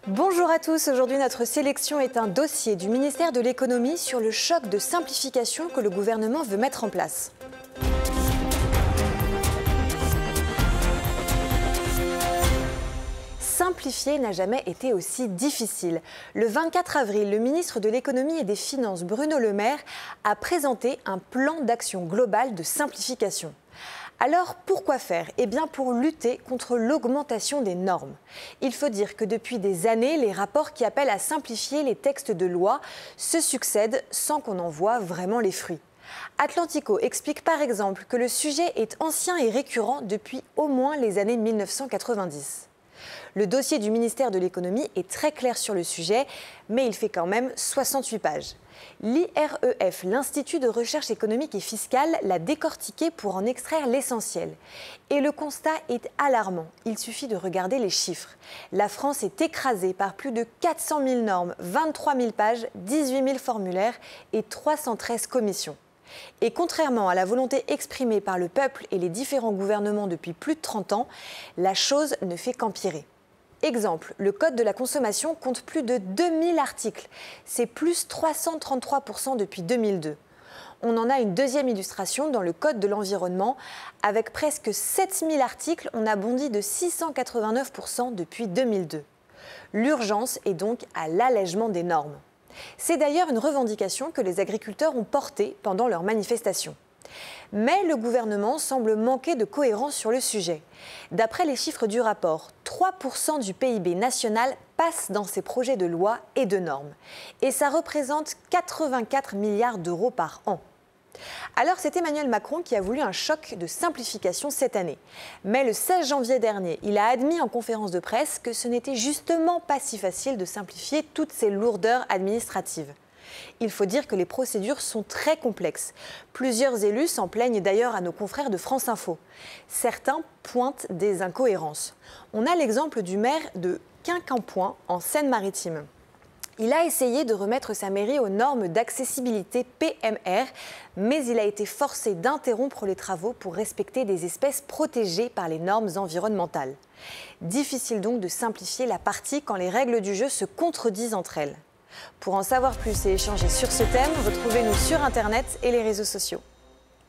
Bonjour à tous, aujourd'hui notre sélection est un dossier du ministère de l'économie sur le choc de simplification que le gouvernement veut mettre en place. Simplifier n'a jamais été aussi difficile. Le 24 avril, le ministre de l'économie et des finances, Bruno Le Maire, a présenté un plan d'action global de simplification. Alors, pourquoi faire? Eh bien, pour lutter contre l'augmentation des normes. Il faut dire que depuis des années, les rapports qui appellent à simplifier les textes de loi se succèdent sans qu'on en voie vraiment les fruits. Atlantico explique par exemple que le sujet est ancien et récurrent depuis au moins les années 1990. Le dossier du ministère de l'économie est très clair sur le sujet, mais il fait quand même 68 pages. L'IREF, l'Institut de recherche économique et fiscale, l'a décortiqué pour en extraire l'essentiel. Et le constat est alarmant. Il suffit de regarder les chiffres. La France est écrasée par plus de 400 000 normes, 23 000 pages, 18 000 formulaires et 313 commissions. Et contrairement à la volonté exprimée par le peuple et les différents gouvernements depuis plus de 30 ans, la chose ne fait qu'empirer. Exemple, le Code de la consommation compte plus de 2000 articles. C'est plus 333% depuis 2002. On en a une deuxième illustration dans le Code de l'environnement. Avec presque 7000 articles, on a bondi de 689% depuis 2002. L'urgence est donc à l'allègement des normes. C'est d'ailleurs une revendication que les agriculteurs ont portée pendant leur manifestation. Mais le gouvernement semble manquer de cohérence sur le sujet. D'après les chiffres du rapport, 3% du PIB national passe dans ces projets de loi et de normes. Et ça représente 84 milliards d'euros par an. Alors c'est Emmanuel Macron qui a voulu un choc de simplification cette année. Mais le 16 janvier dernier, il a admis en conférence de presse que ce n'était justement pas si facile de simplifier toutes ces lourdeurs administratives. Il faut dire que les procédures sont très complexes. Plusieurs élus s'en plaignent d'ailleurs à nos confrères de France Info. Certains pointent des incohérences. On a l'exemple du maire de Quincampoix en Seine-Maritime. Il a essayé de remettre sa mairie aux normes d'accessibilité PMR, mais il a été forcé d'interrompre les travaux pour respecter des espèces protégées par les normes environnementales. Difficile donc de simplifier la partie quand les règles du jeu se contredisent entre elles. Pour en savoir plus et échanger sur ce thème, retrouvez-nous sur Internet et les réseaux sociaux.